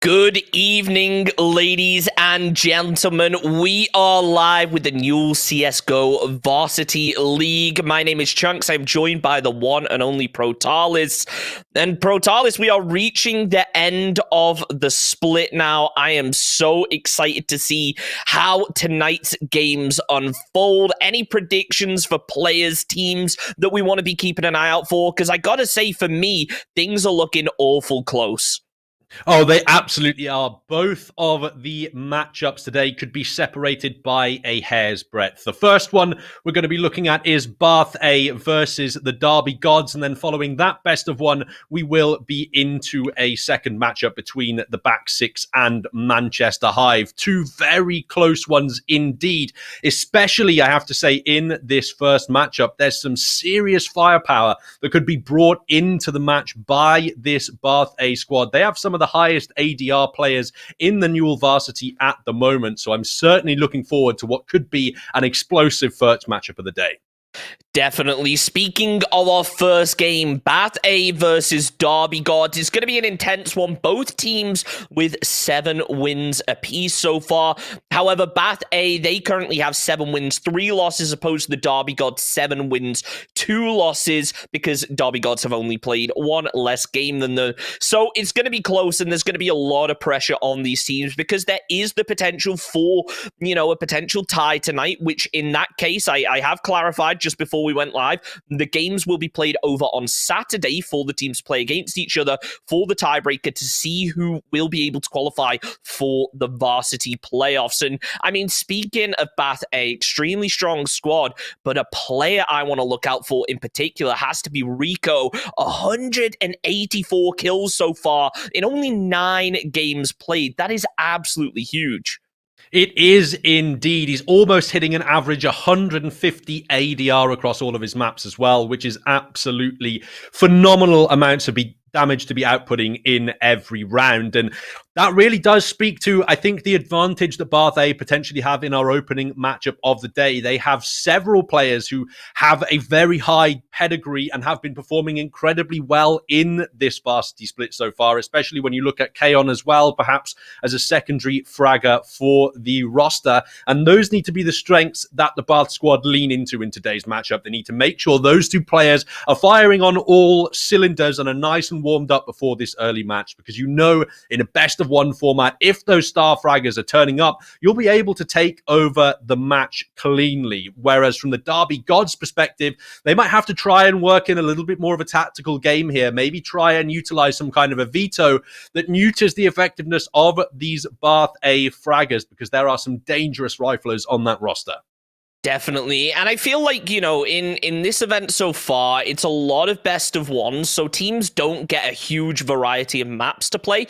Good evening, ladies and gentlemen. We are live with the new CSGO Varsity League. My name is Chunks. I'm joined by the one and only Protalis. And Protalis, we are reaching the end of the split now. I am so excited to see how tonight's games unfold. Any predictions for players, teams that we want to be keeping an eye out for? Because I gotta say, for me, things are looking awful close. Oh, they absolutely are. Both of the matchups today could be separated by a hair's breadth. The first one we're going to be looking at is Bath A versus the Derby Gods. And then following that best of one, we will be into a second matchup between the Back Six and Manchester Hive. Two very close ones indeed. Especially, I have to say, in this first matchup, there's some serious firepower that could be brought into the match by this Bath A squad. They have some of the highest ADR players in the Newell Varsity at the moment. So I'm certainly looking forward to what could be an explosive first matchup of the day. Definitely. Speaking of our first game, Bath A versus Derby Gods is going to be an intense one. Both teams with 7 wins apiece so far. However, Bath A, they currently have 7 wins, 3 losses, opposed to the Derby Gods, 7 wins, 2 losses, because Derby Gods have only played 1 less game than them. So it's going to be close, and there's going to be a lot of pressure on these teams, because there is the potential for, a potential tie tonight, which in that case, I have clarified just before we went live, the games will be played over on Saturday for the teams to play against each other for the tiebreaker to see who will be able to qualify for the varsity playoffs. And I mean, speaking of Bath A, extremely strong squad, but a player I want to look out for in particular has to be Rico. 184 kills so far in only 9 games played. That is absolutely huge. It is indeed. He's almost hitting an average 150 ADR across all of his maps as well, which is absolutely phenomenal amounts of damage to be outputting in every round. And that really does speak to, I think, the advantage that Bath A potentially have in our opening matchup of the day. They have several players who have a very high pedigree and have been performing incredibly well in this varsity split so far, especially when you look at Kaon as well, perhaps as a secondary fragger for the roster. And those need to be the strengths that the Bath squad lean into in today's matchup. They need to make sure those two players are firing on all cylinders and are nice and warmed up before this early match, because in a best of one format, if those star fraggers are turning up, you'll be able to take over the match cleanly. Whereas from the Derby Gods perspective, they might have to try and work in a little bit more of a tactical game here, maybe try and utilize some kind of a veto that neuters the effectiveness of these Bath A fraggers, because there are some dangerous riflers on that roster. Definitely. And I feel like, in this event so far, it's a lot of best of ones, so teams don't get a huge variety of maps to play.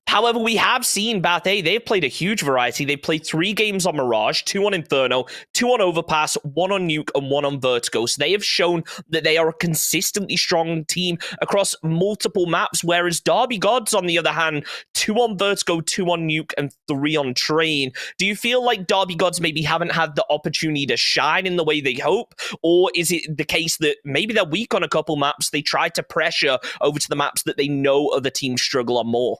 However, we have seen Bath A, they've played a huge variety. They played 3 games on Mirage, 2 on Inferno, 2 on Overpass, 1 on Nuke, and 1 on Vertigo. So they have shown that they are a consistently strong team across multiple maps, whereas Derby Gods, on the other hand, 2 on Vertigo, 2 on Nuke, and 3 on Train. Do you feel like Derby Gods maybe haven't had the opportunity to shine in the way they hope? Or is it the case that maybe they're weak on a couple maps, they try to pressure over to the maps that they know other teams struggle on more?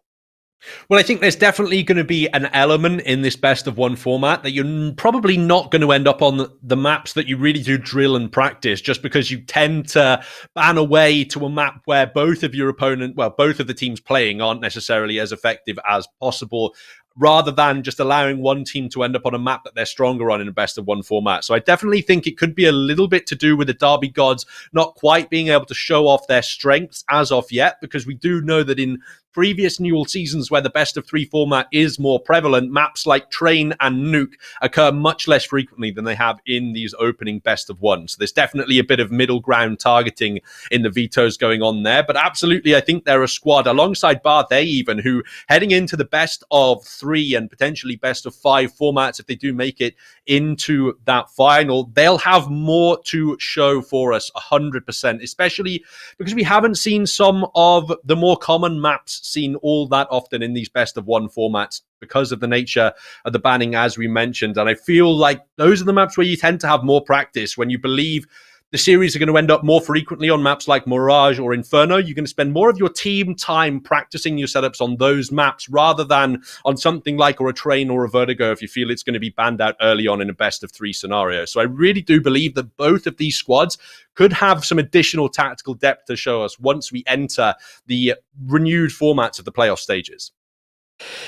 Well, I think there's definitely going to be an element in this best of one format that you're probably not going to end up on the maps that you really do drill and practice, just because you tend to ban away to a map where both of the teams playing aren't necessarily as effective as possible, rather than just allowing one team to end up on a map that they're stronger on in a best of one format. So I definitely think it could be a little bit to do with the Derby Gods not quite being able to show off their strengths as of yet, because we do know that in previous Newell seasons where the best of 3 format is more prevalent, maps like Train and Nuke occur much less frequently than they have in these opening best of 1. So there's definitely a bit of middle ground targeting in the vetoes going on there. But absolutely, I think they're a squad alongside Bath A even, who heading into the best of 3 and potentially best of 5 formats, if they do make it into that final, they'll have more to show for us 100%, especially because we haven't seen some of the more common maps seen all that often in these best of 1 formats because of the nature of the banning, as we mentioned. And I feel like those are the maps where you tend to have more practice, when you believe the series are going to end up more frequently on maps like Mirage or Inferno. You're going to spend more of your team time practicing your setups on those maps rather than on something like or a Train or a Vertigo if you feel it's going to be banned out early on in a best of 3 scenario. So I really do believe that both of these squads could have some additional tactical depth to show us once we enter the renewed formats of the playoff stages.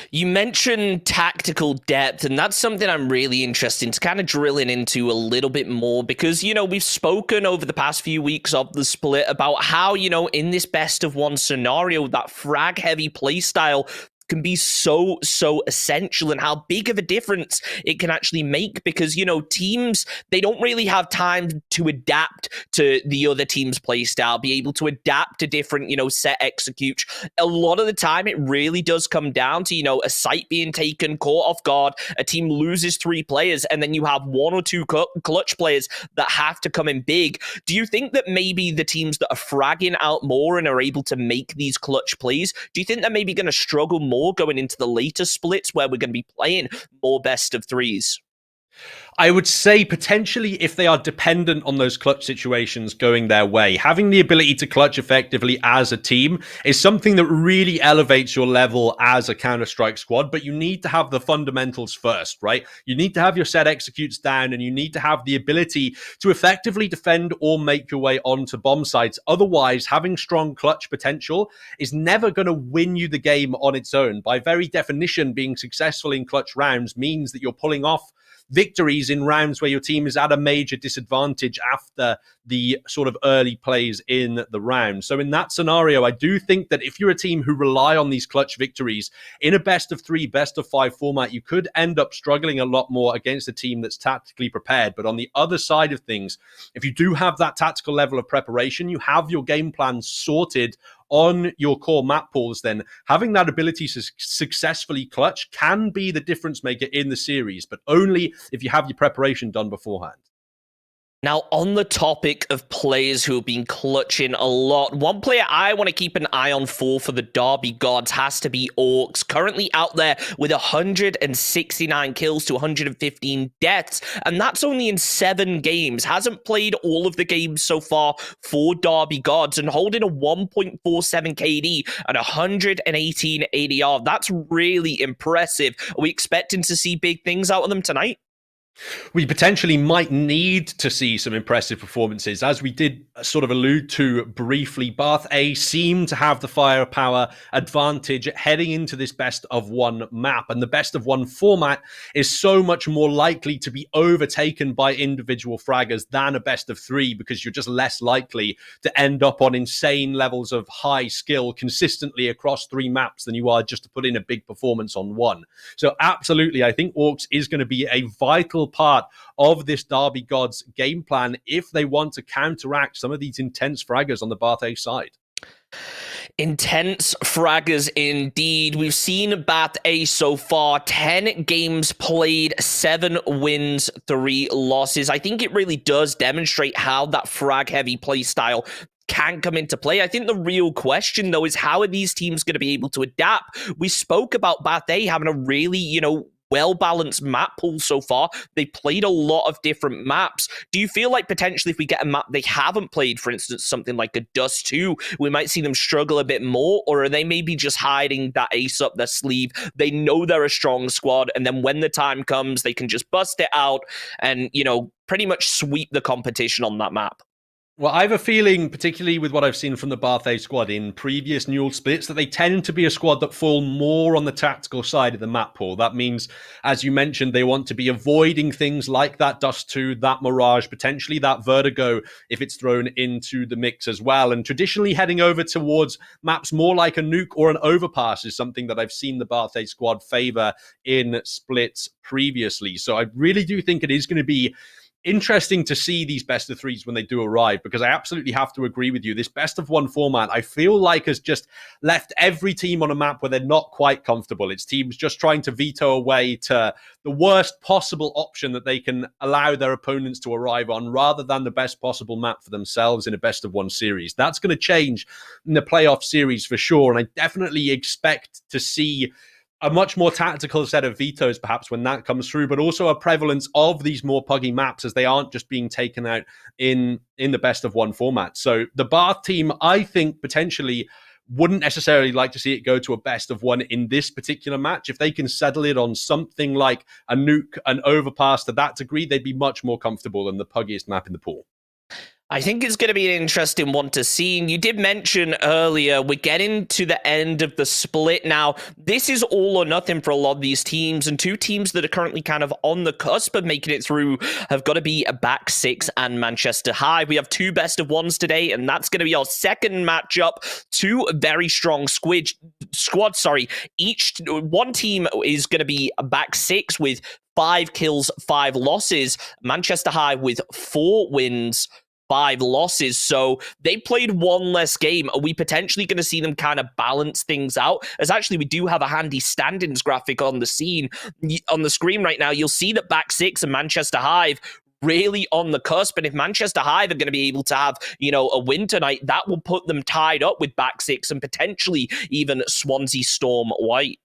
You mentioned tactical depth, and that's something I'm really interested to kind of drilling into a little bit more because, we've spoken over the past few weeks of the split about how, in this best of 1 scenario, that frag heavy playstyle can be so essential and how big of a difference it can actually make because teams, they don't really have time to adapt to the other team's play style, be able to adapt to different set execute. A lot of the time it really does come down to a site being taken caught off guard, a team loses 3 players, and then you have 1 or 2 clutch players that have to come in big. Do you think that maybe the teams that are fragging out more and are able to make these clutch plays, do you think they're maybe going to struggle more going into the later splits where we're going to be playing more best of 3s? I would say potentially if they are dependent on those clutch situations going their way, having the ability to clutch effectively as a team is something that really elevates your level as a Counter-Strike squad, but you need to have the fundamentals first, right? You need to have your set executes down and you need to have the ability to effectively defend or make your way onto bomb sites. Otherwise, having strong clutch potential is never going to win you the game on its own. By very definition, being successful in clutch rounds means that you're pulling off victories in rounds where your team is at a major disadvantage after the sort of early plays in the round. So in that scenario, I do think that if you're a team who rely on these clutch victories in a best of 3, best of 5 format, you could end up struggling a lot more against a team that's tactically prepared. But on the other side of things, if you do have that tactical level of preparation, you have your game plan sorted on your core map pools, then having that ability to successfully clutch can be the difference maker in the series, but only if you have your preparation done beforehand. Now, on the topic of players who have been clutching a lot, one player I want to keep an eye on for the Derby Gods has to be Orcs, currently out there with 169 kills to 115 deaths, and that's only in 7 games. Hasn't played all of the games so far for Derby Gods and holding a 1.47 KD and 118 ADR. That's really impressive. Are we expecting to see big things out of them tonight? We potentially might need to see some impressive performances. As we did sort of allude to briefly, Bath A seem to have the firepower advantage heading into this best of 1 map. And the best of 1 format is so much more likely to be overtaken by individual fraggers than a best of 3 because you're just less likely to end up on insane levels of high skill consistently across 3 maps than you are just to put in a big performance on 1. So absolutely, I think Orcs is going to be a vital part of this Derby Gods game plan if they want to counteract some of these intense fraggers on the Bath A side. Intense fraggers indeed. We've seen Bath A so far, 10 games played, 7 wins, 3 losses. I think it really does demonstrate how that frag-heavy playstyle can come into play. I think the real question, though, is how are these teams going to be able to adapt? We spoke about Bath A having a really, well-balanced map pool so far. They played a lot of different maps. Do you feel like potentially if we get a map they haven't played, for instance, something like a Dust 2, we might see them struggle a bit more? Or are they maybe just hiding that ace up their sleeve? They know they're a strong squad, and then when the time comes, they can just bust it out and, pretty much sweep the competition on that map? Well, I have a feeling, particularly with what I've seen from the Bath A squad in previous Newell splits, that they tend to be a squad that fall more on the tactical side of the map pool. That means, as you mentioned, they want to be avoiding things like that Dust 2, that Mirage, potentially that Vertigo, if it's thrown into the mix as well. And traditionally heading over towards maps more like a Nuke or an Overpass is something that I've seen the Bath A squad favor in splits previously. So I really do think it is going to be interesting to see these best of 3s when they do arrive, because I absolutely have to agree with you. This best of 1 format, I feel like, has just left every team on a map where they're not quite comfortable. It's teams just trying to veto away to the worst possible option that they can allow their opponents to arrive on rather than the best possible map for themselves in a best of 1 series. That's going to change in the playoff series for sure. And I definitely expect to see a much more tactical set of vetoes, perhaps, when that comes through, but also a prevalence of these more puggy maps as they aren't just being taken out in the best of one format. So the Bath team, I think, potentially wouldn't necessarily like to see it go to a best of one in this particular match. If they can settle it on something like a nuke, an overpass to that degree, they'd be much more comfortable than the puggiest map in the pool. I think it's going to be an interesting one to see. And you did mention earlier, we're getting to the end of the split now. This is all or nothing for a lot of these teams, and two teams that are currently kind of on the cusp of making it through have got to be Back Six and Manchester High. We have two best of ones today, and that's going to be our second matchup. Two very strong squads. Each one team is going to be Back Six with 5 kills, 5 losses. Manchester High with 4 wins, 5 losses. So they played one less game. Are we potentially going to see them kind of balance things out? As actually, we do have a handy standings graphic on the screen, on the screen right now. You'll see that Back Six and Manchester Hive really on the cusp. And if Manchester Hive are going to be able to have, a win tonight, that will put them tied up with Back Six and potentially even Swansea Storm White.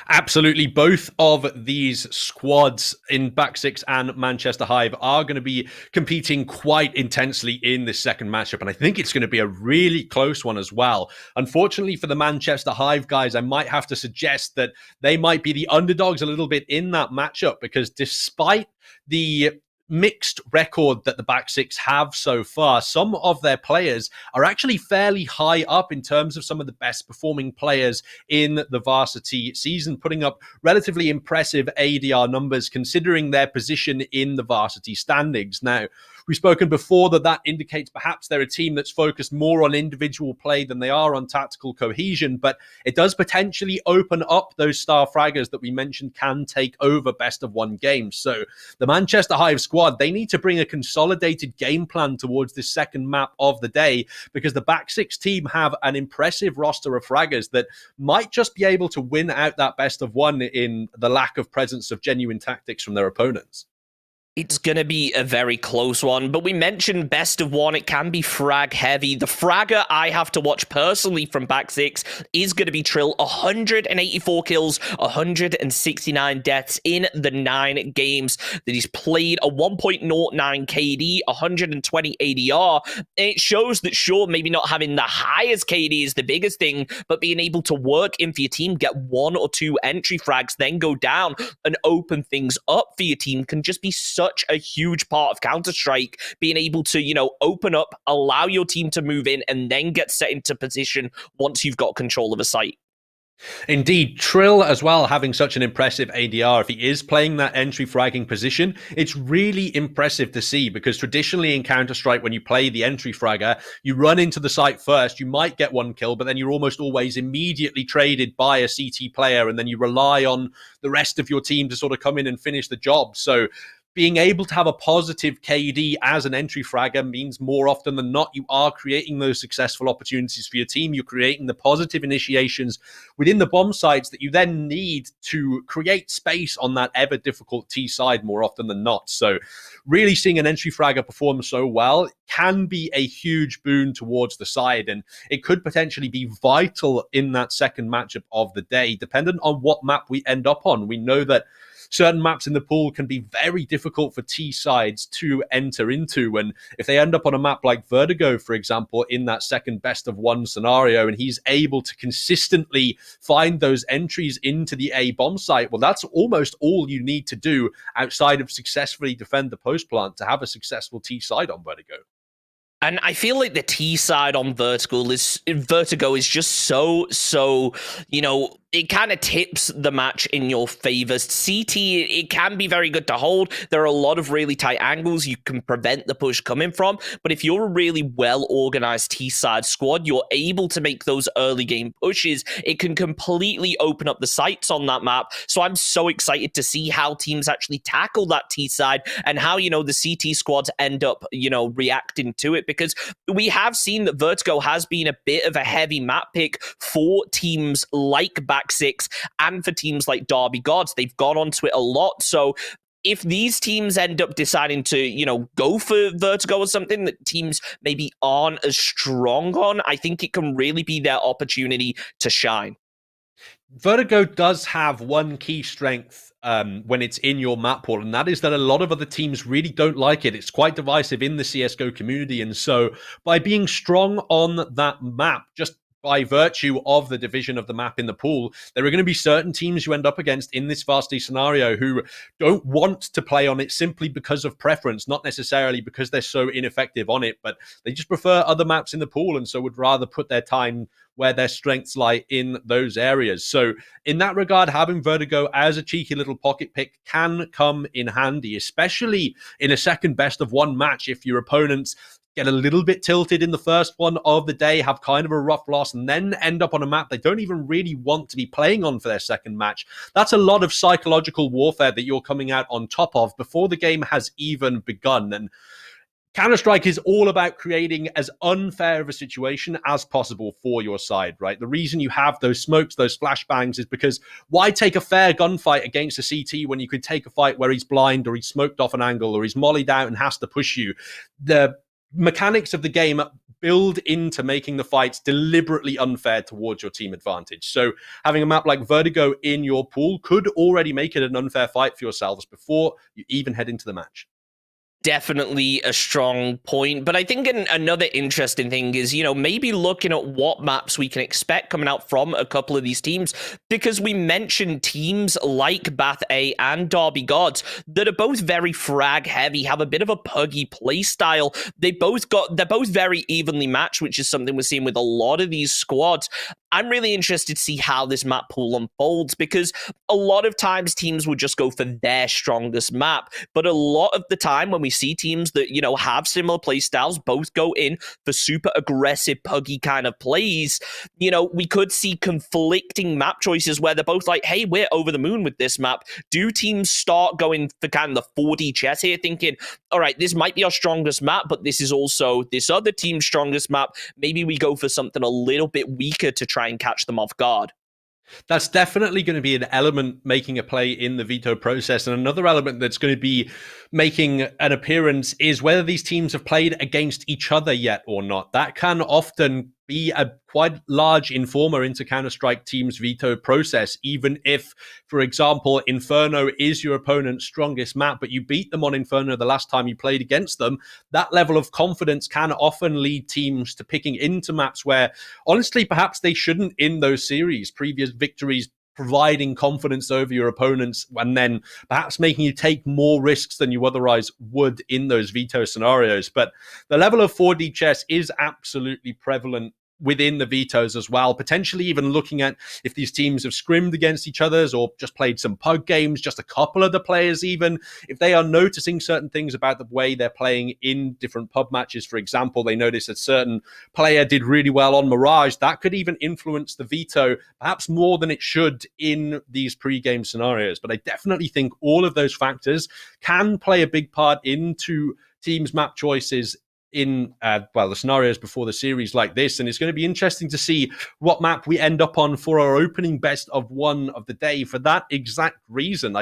Absolutely. Both of these squads in Back Six and Manchester Hive are going to be competing quite intensely in this second matchup. And I think it's going to be a really close one as well. Unfortunately for the Manchester Hive guys, I might have to suggest that they might be the underdogs a little bit in that matchup, because despite the mixed record that the Back Six have so far, some of their players are actually fairly high up in terms of some of the best performing players in the Varsity season, putting up relatively impressive ADR numbers considering their position in the Varsity standings. Now, we've spoken before that indicates perhaps they're a team that's focused more on individual play than they are on tactical cohesion, but it does potentially open up those star fraggers that we mentioned can take over best of one games. So the Manchester Hive squad, they need to bring a consolidated game plan towards this second map of the day, because the Back Six team have an impressive roster of fraggers that might just be able to win out that best of one in the lack of presence of genuine tactics from their opponents. It's going to be a very close one, but we mentioned best of one. It can be frag heavy. The fragger I have to watch personally from Back Six is going to be Trill. 184 kills, 169 deaths in the 9 games that he's played. A 1.09 KD, 120 ADR. It shows that, sure, maybe not having the highest KD is the biggest thing, but being able to work in for your team, get 1 or 2 entry frags, then go down and open things up for your team can just be such a huge part of Counter-Strike, being able to, open up, allow your team to move in, and then get set into position once you've got control of a site. Indeed, Trill as well, having such an impressive ADR. If he is playing that entry fragging position, it's really impressive to see, because traditionally in Counter-Strike, when you play the entry fragger, you run into the site first, you might get 1 kill, but then you're almost always immediately traded by a CT player, and then you rely on the rest of your team to sort of come in and finish the job. So being able to have a positive KD as an entry fragger means more often than not, you are creating those successful opportunities for your team. You're creating the positive initiations within the bomb sites that you then need to create space on that ever difficult T side more often than not. So really seeing an entry fragger perform so well can be a huge boon towards the side, and it could potentially be vital in that second matchup of the day, dependent on what map we end up on. We know that certain maps in the pool can be very difficult for T sides to enter into. And if they end up on a map like Vertigo, for example, in that second best of one scenario, and he's able to consistently find those entries into the A bomb site, well, that's almost all you need to do outside of successfully defend the post plant to have a successful T side on Vertigo. And I feel like the T side on Vertigo is just so, it kind of tips the match in your favor. CT, it can be very good to hold. There are a lot of really tight angles you can prevent the push coming from. But if you're a really well-organized T-side squad, you're able to make those early game pushes. It can completely open up the sights on that map. So I'm so excited to see how teams actually tackle that T-side and how, the CT squads end up, reacting to it. Because we have seen that Vertigo has been a bit of a heavy map pick for teams like Back Six and for teams like Derby Gods. They've gone onto it a lot. So if these teams end up deciding to, go for Vertigo or something that teams maybe aren't as strong on, I think it can really be their opportunity to shine. Vertigo does have one key strength when it's in your map pool, and that is that a lot of other teams really don't like it. It's quite divisive in the CSGO community, and so by being strong on that map, just by virtue of the division of the map in the pool, there are going to be certain teams you end up against in this Varsity scenario who don't want to play on it simply because of preference, not necessarily because they're so ineffective on it, but they just prefer other maps in the pool, and so would rather put their time where their strengths lie in those areas. So in that regard, having Vertigo as a cheeky little pocket pick can come in handy, especially in a second best of one match if your opponents get a little bit tilted in the first one of the day, have kind of a rough loss, and then end up on a map they don't even really want to be playing on for their second match. That's a lot of psychological warfare that you're coming out on top of before the game has even begun. And Counter-Strike is all about creating as unfair of a situation as possible for your side, right? The reason you have those smokes, those flashbangs, is because why take a fair gunfight against a CT when you could take a fight where he's blind or he's smoked off an angle or he's mollied out and has to push you? The mechanics of the game build into making the fights deliberately unfair towards your team advantage. So having a map like Vertigo in your pool could already make it an unfair fight for yourselves before you even head into the match. Definitely a strong point. But I think another interesting thing is, maybe looking at what maps we can expect coming out from a couple of these teams, because we mentioned teams like Bath A and Derby Gods that are both very frag heavy, have a bit of a puggy play style. They're both very evenly matched, which is something we're seeing with a lot of these squads. I'm really interested to see how this map pool unfolds, because a lot of times teams will just go for their strongest map. But a lot of the time when we see teams that, have similar play styles, both go in for super aggressive, puggy kind of plays, we could see conflicting map choices where they're both like, hey, we're over the moon with this map. Do teams start going for kind of the 4D chess here, thinking, all right, this might be our strongest map, but this is also this other team's strongest map. Maybe we go for something a little bit weaker to try and catch them off guard. That's definitely going to be an element making a play in the veto process. And another element that's going to be making an appearance is whether these teams have played against each other yet or not. That can often be a quite large informer into Counter-Strike teams' veto process, even if, for example, Inferno is your opponent's strongest map, but you beat them on Inferno the last time you played against them. That level of confidence can often lead teams to picking into maps where, honestly, perhaps they shouldn't in those series. Previous victories providing confidence over your opponents and then perhaps making you take more risks than you otherwise would in those veto scenarios. But the level of 4D chess is absolutely prevalent within the vetoes as well, potentially even looking at if these teams have scrimmed against each other's or just played some pug games, just a couple of the players even, if they are noticing certain things about the way they're playing in different pub matches. For example, they notice a certain player did really well on Mirage, that could even influence the veto perhaps more than it should in these pre-game scenarios. But I definitely think all of those factors can play a big part into teams' map choices in the scenarios before the series like this. And it's going to be interesting to see what map we end up on for our opening best of one of the day. For that exact reason,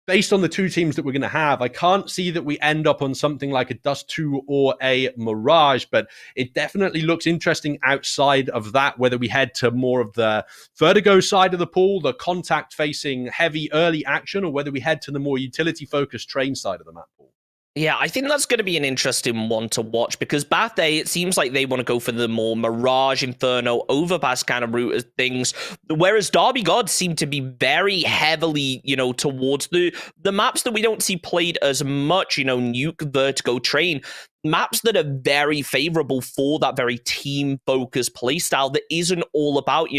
based on the two teams that we're going to have, I can't see that we end up on something like a Dust 2 or a Mirage, but it definitely looks interesting outside of that, whether we head to more of the Vertigo side of the pool, the contact facing heavy early action, or whether we head to the more utility focused train side of the map pool. Yeah, I think that's going to be an interesting one to watch, because Bath A, it seems like they want to go for the more Mirage, Inferno, Overpass kind of route of things, whereas Derby Gods seem to be very heavily, towards the maps that we don't see played as much, Nuke, Vertigo, Train, maps that are very favorable for that very team-focused playstyle that isn't all about,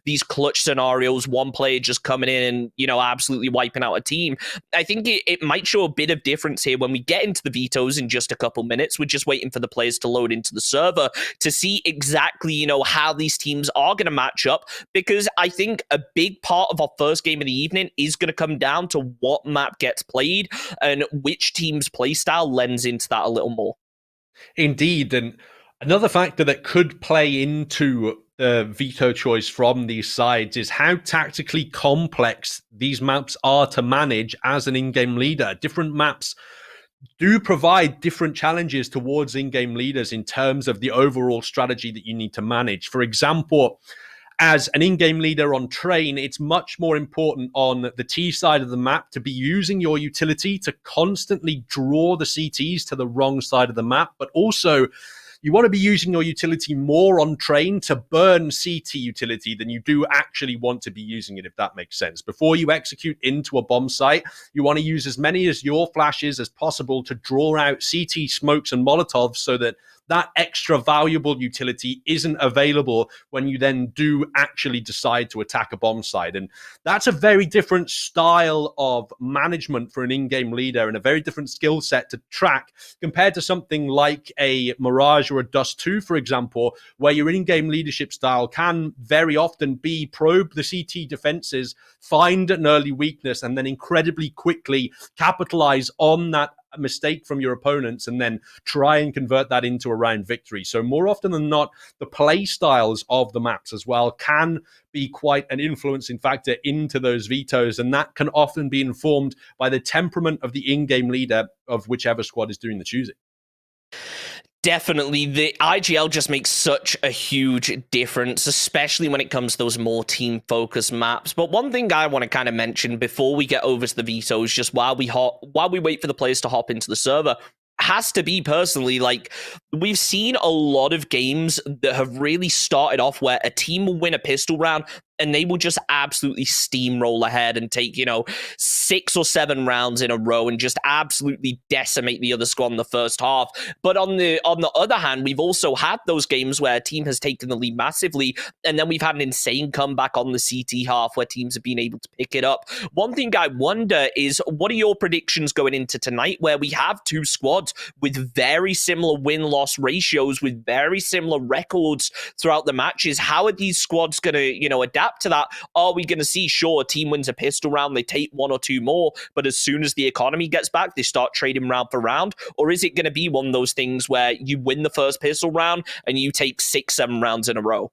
these clutch scenarios, one player just coming in and, absolutely wiping out a team. I think it might show a bit of difference here when we get into the vetoes in just a couple minutes. We're just waiting for the players to load into the server to see exactly, how these teams are going to match up, because I think a big part of our first game of the evening is going to come down to what map gets played and which team's playstyle lends into that a little more. Indeed. And another factor that could play into the veto choice from these sides is how tactically complex these maps are to manage as an in-game leader. Different maps do provide different challenges towards in-game leaders in terms of the overall strategy that you need to manage. For example, as an in-game leader on Train, it's much more important on the T side of the map to be using your utility to constantly draw the CTs to the wrong side of the map, but also you want to be using your utility more on Train to burn CT utility than you do actually want to be using it, if that makes sense. Before you execute into a bomb site, you want to use as many as your flashes as possible to draw out CT smokes and Molotovs so that that extra valuable utility isn't available when you then do actually decide to attack a bomb site. And that's a very different style of management for an in-game leader and a very different skill set to track compared to something like a Mirage or a Dust 2, for example, where your in-game leadership style can very often be probe the CT defenses, find an early weakness, and then incredibly quickly capitalize on that mistake from your opponents and then try and convert that into a round victory. So more often than not, the play styles of the maps as well can be quite an influencing factor into those vetoes, and that can often be informed by the temperament of the in-game leader of whichever squad is doing the choosing. Definitely, the IGL just makes such a huge difference, especially when it comes to those more team-focused maps. But one thing I want to kind of mention before we get over to the vetoes, just while we wait for the players to hop into the server, has to be personally, like, we've seen a lot of games that have really started off where a team will win a pistol round and they will just absolutely steamroll ahead and take, 6 or 7 rounds in a row and just absolutely decimate the other squad in the first half. But on the other hand, we've also had those games where a team has taken the lead massively, and then we've had an insane comeback on the CT half where teams have been able to pick it up. One thing I wonder is, what are your predictions going into tonight, where we have two squads with very similar win-loss ratios, with very similar records throughout the matches? How are these squads going to, adapt to that? Are we going to see, sure, a team wins a pistol round, they take 1 or 2 more, but as soon as the economy gets back, they start trading round for round? Or is it going to be one of those things where you win the first pistol round and you take 6, 7 rounds in a row?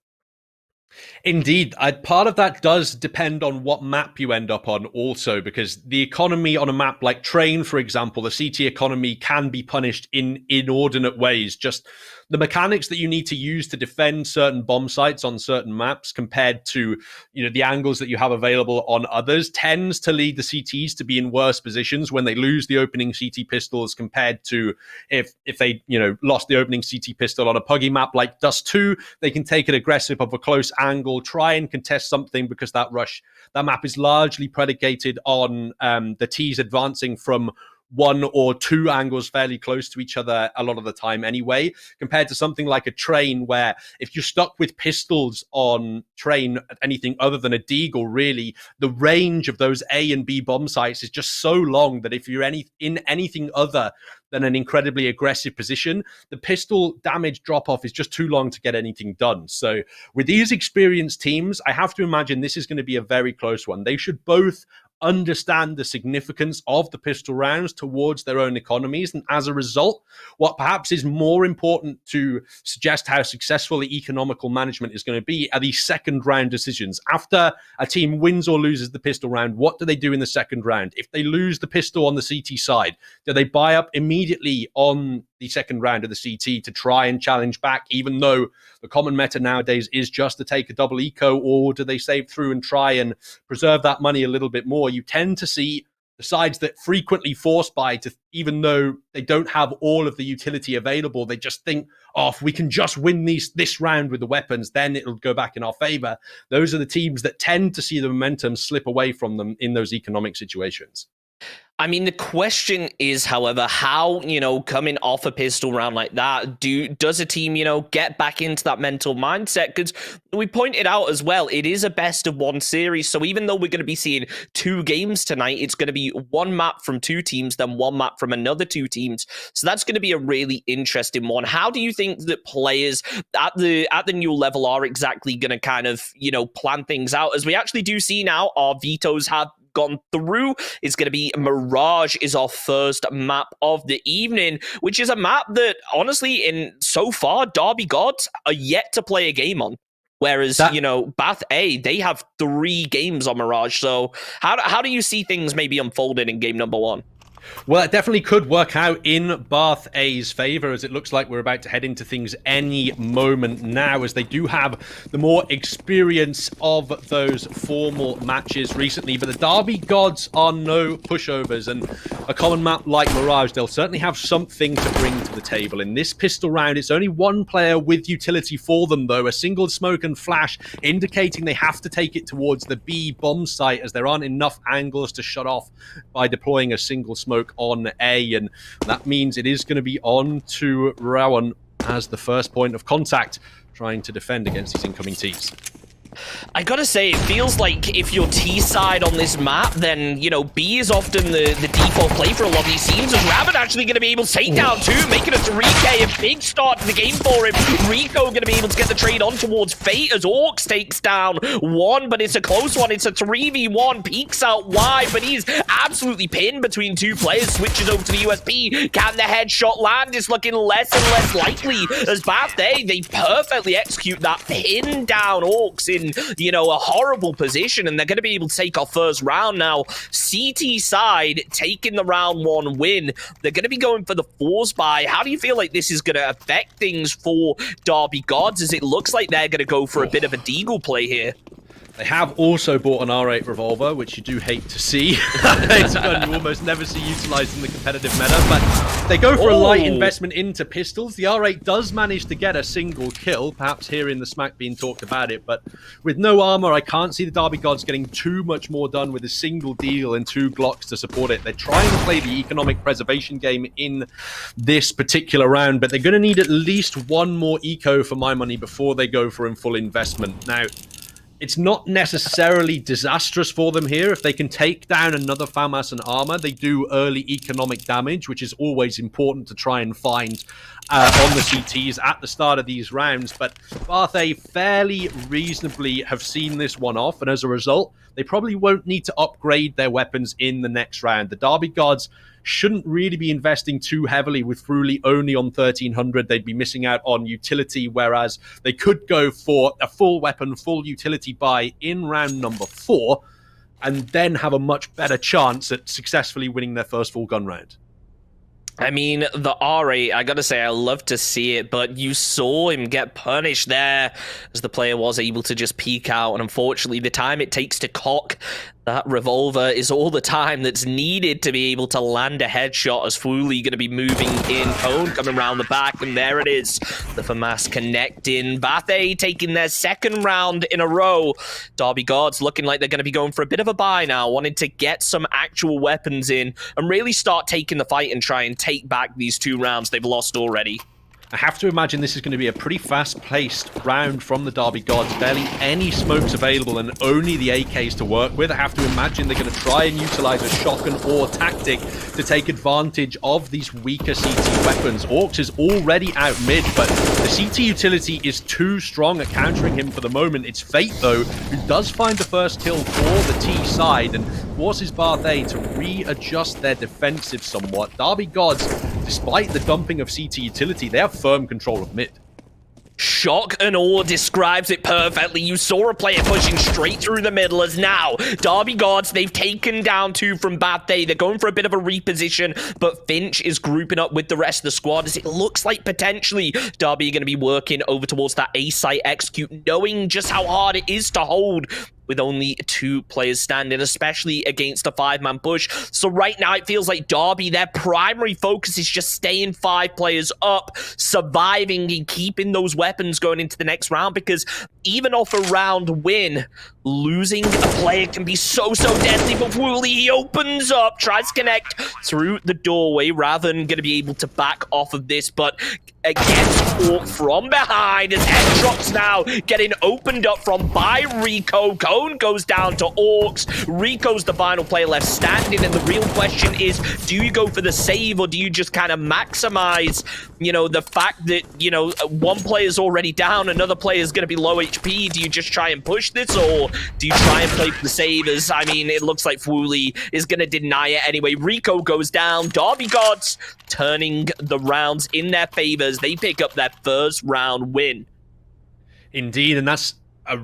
Indeed. Part of that does depend on what map you end up on also, because the economy on a map like Train, for example, the CT economy can be punished in inordinate ways. Just the mechanics that you need to use to defend certain bomb sites on certain maps compared to, the angles that you have available on others tends to lead the CTs to be in worse positions when they lose the opening CT pistols compared to if they, lost the opening CT pistol on a puggy map like Dust 2, they can take it aggressive of a close angle, try and contest something, because that map is largely predicated on the T's advancing from 1 or 2 angles fairly close to each other a lot of the time anyway, compared to something like a Train, where if you're stuck with pistols on Train, anything other than a Deagle, really, the range of those A and B bomb sites is just so long that if you're in anything other than an incredibly aggressive position, the pistol damage drop-off is just too long to get anything done. So with these experienced teams, I have to imagine this is going to be a very close one. They should both understand the significance of the pistol rounds towards their own economies. And as a result, what perhaps is more important to suggest how successful the economical management is going to be are these second round decisions. After a team wins or loses the pistol round, what do they do in the second round? If they lose the pistol on the CT side, do they buy up immediately on the second round of the CT to try and challenge back, even though the common meta nowadays is just to take a double eco, or do they save through and try and preserve that money a little bit more? You tend to see the sides that frequently force buy, to, even though they don't have all of the utility available, they just think, if we can just win this round with the weapons, then it'll go back in our favor. Those are the teams that tend to see the momentum slip away from them in those economic situations. I mean, the question is, however, how, coming off a pistol round like that, does a team, get back into that mental mindset? Because we pointed out as well, it is a best of 1 series. So even though we're going to be seeing 2 games tonight, it's going to be 1 map from 2 teams, then 1 map from another 2 teams. So that's going to be a really interesting one. How do you think that players at the new level are exactly going to kind of, plan things out? As we actually do see now, our vetoes have gone through. It's going to be Mirage is our first map of the evening, which is a map that, honestly, in so far, Derby Gods are yet to play a game on. Whereas, Bath A, they have 3 games on Mirage. So how do you see things maybe unfolding in game number 1? Well, it definitely could work out in Bath A's favor, as it looks like we're about to head into things any moment now, as they do have the more experience of those formal matches recently. But the Derby Gods are no pushovers, and a common map like Mirage, they'll certainly have something to bring to the table. In this pistol round, it's only one player with utility for them, though, a single smoke and flash, indicating they have to take it towards the B bomb site, as there aren't enough angles to shut off by deploying a single smoke on A, and that means it is going to be on to Rowan as the first point of contact, trying to defend against these incoming Ts. I gotta say, it feels like if you're T side on this map, then, you know, B is often the default play for a lot of these teams, as Rabbit actually gonna be able to take down 2, making a 3K, a big start to the game for him. Rico gonna be able to get the trade on towards Fate, as Orcs takes down 1, but it's a close one. It's a 3v1, peeks out wide, but he's absolutely pinned between 2 players, switches over to the USP. Can the headshot land? It's looking less and less likely, as Bath, they perfectly execute that pin down Orcs in, you know, a horrible position, and they're going to be able to take our first round now. CT side taking the round 1 win. They're going to be going for the force buy. How do you feel like this is going to affect things for Derby Gods, as it looks like they're going to go for a bit of a deagle play here? They have also bought an R8 revolver, which you do hate to see. It's a gun you almost never see utilized in the competitive meta, but they go for a light investment into pistols. The R8 does manage to get a single kill, perhaps hearing the smack being talked about it, but with no armor, I can't see the Derby Gods getting too much more done with a single deal and 2 Glocks to support it. They're trying to play the economic preservation game in this particular round, but they're going to need at least 1 more eco for my money before they go for a full investment. Now, it's not necessarily disastrous for them here. If they can take down another FAMAS and armor, they do early economic damage, which is always important to try and find on the CTs at the start of these rounds. But Bath A fairly reasonably have seen this one off, and as a result, they probably won't need to upgrade their weapons in the next round. The Derby Gods shouldn't really be investing too heavily with Fruli only on 1300. They'd be missing out on utility, whereas they could go for a full weapon, full utility buy in round number 4, and then have a much better chance at successfully winning their first full gun round. I mean, the R8, I gotta say, I love to see it, but you saw him get punished there as the player was able to just peek out, and unfortunately, the time it takes to cock that revolver is all the time that's needed to be able to land a headshot, as Fuli going to be moving in. Cone coming around the back, and there it is. The FAMAS connecting. Bathe taking their second round in a row. Derby Gods looking like they're going to be going for a bit of a buy now, wanting to get some actual weapons in and really start taking the fight and try and take back these 2 rounds they've lost already. I have to imagine this is going to be a pretty fast-paced round from the Derby Gods. Barely any smokes available and only the AKs to work with. I have to imagine they're going to try and utilize a shock and awe tactic to take advantage of these weaker CT weapons. Orcs is already out mid, but the CT utility is too strong at countering him for the moment. It's Fate, though, who does find the first kill for the T side and forces Bath A to readjust their defensive somewhat. Derby Gods, despite the dumping of CT utility, they have firm control of mid. Shock and awe describes it perfectly. You saw a player pushing straight through the middle, as now Derby Gods, they've taken down 2 from Bad Day. They're going for a bit of a reposition, but Finch is grouping up with the rest of the squad, as it looks like potentially Derby are going to be working over towards that A site execute, knowing just how hard it is to hold with only 2 players standing, especially against a 5-man push. So right now, it feels like Derby, their primary focus is just staying 5 players up, surviving and keeping those weapons going into the next round, because even off a round win, losing a player can be so deadly. But Wooly, he opens up, tries to connect through the doorway rather than going to be able to back off of this, but against Orc from behind, as headshots now getting opened up from by Rico. Cone goes down to Orcs. Rico's the final player left standing, and the real question is, do you go for the save, or do you just kind of maximize, you know, the fact that, you know, one player's already down, another player's going to be low HP? Do you just try and push this, or do you try and play for the savers? I mean, it looks like Wooly is going to deny it anyway. Rico goes down. Derby Gods turning the rounds in their favor. They pick up their first round win. Indeed, and that's a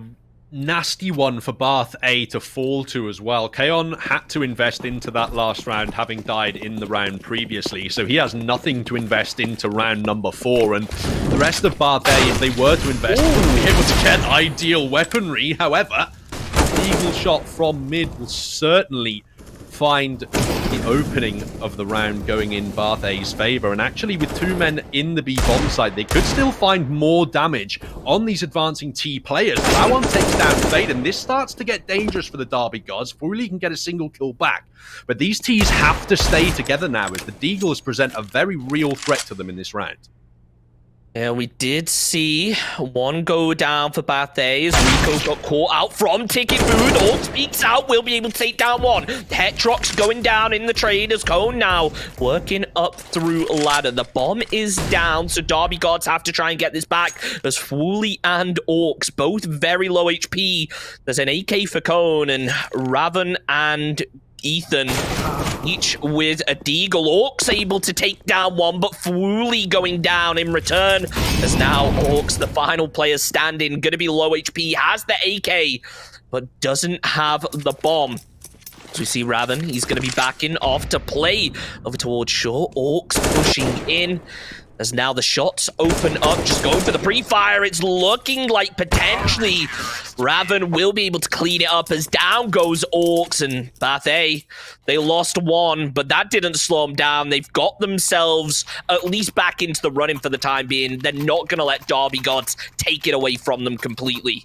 nasty one for Bath A to fall to as well. Kaon had to invest into that last round, having died in the round previously, so he has nothing to invest into round number 4, and the rest of Bath A, if they were to invest, would be able to get ideal weaponry. However, the eagle shot from mid will certainly find the opening of the round going in Bath A's favor, and actually with 2 men in the B bomb side, they could still find more damage on these advancing T players. That takes down Fade, and this starts to get dangerous for the Derby Gods. Fuli can get a single kill back, but these Ts have to stay together now as the Deagles present a very real threat to them in this round. Yeah, we did see one go down for Bath A as Rico got caught out from Ticket Food. All speaks out, will be able to take down one. Hetrox going down in the trade as Cone now working up through ladder. The bomb is down, so Derby Gods have to try and get this back as Fooly and Orcs, both very low HP. There's an AK for Cone, and Raven and Ethan, each with a Deagle. Orcs able to take down one, but Fooly going down in return. As now Orcs, the final player standing, gonna be low HP, has the AK, but doesn't have the bomb. So we see Raven, he's gonna be backing off to play over towards Shore. Orcs pushing in. As now the shots open up, just going for the pre-fire. It's looking like potentially Raven will be able to clean it up as down goes Orcs, and Bath A, they lost one, but that didn't slow them down. They've got themselves at least back into the running for the time being. They're not going to let Derby Gods take it away from them completely.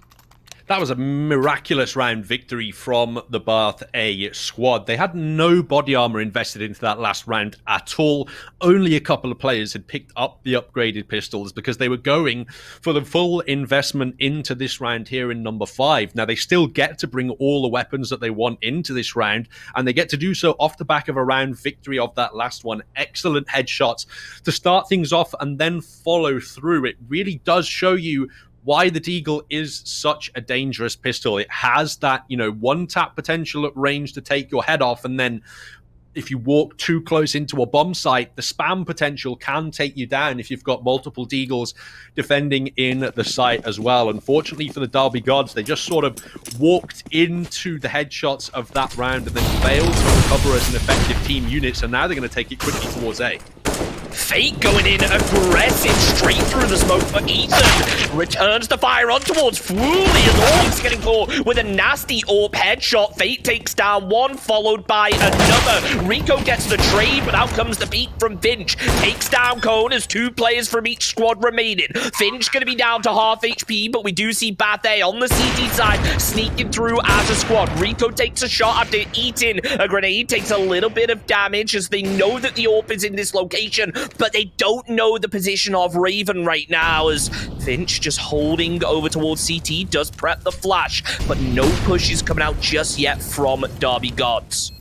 That was a miraculous round victory from the Bath A squad. They had no body armor invested into that last round at all. Only a couple of players had picked up the upgraded pistols because they were going for the full investment into this round here in number 5. Now, they still get to bring all the weapons that they want into this round, and they get to do so off the back of a round victory of that last one. Excellent headshots to start things off and then follow through. It really does show you why the Deagle is such a dangerous pistol. It has that, one-tap potential at range to take your head off, and then if you walk too close into a bomb site, the spam potential can take you down if you've got multiple Deagles defending in the site as well. Unfortunately for the Derby Gods, they just sort of walked into the headshots of that round and then failed to recover as an effective team unit, so now they're going to take it quickly towards A. Fate going in aggressive straight through the smoke, but Ethan returns the fire on towards Fooly as Orcs getting caught with a nasty AWP headshot. Fate takes down one, followed by another. Rico gets the trade, but out comes the peek from Finch. Takes down Cone as 2 players from each squad remaining. Finch gonna be down to half HP, but we do see Bath A on the CT side sneaking through as a squad. Rico takes a shot after eating a grenade, takes a little bit of damage as they know that the AWP is in this location, but they don't know the position of Raven right now as Finch just holding over towards CT, does prep the flash, but no push is coming out just yet from Derby Gods.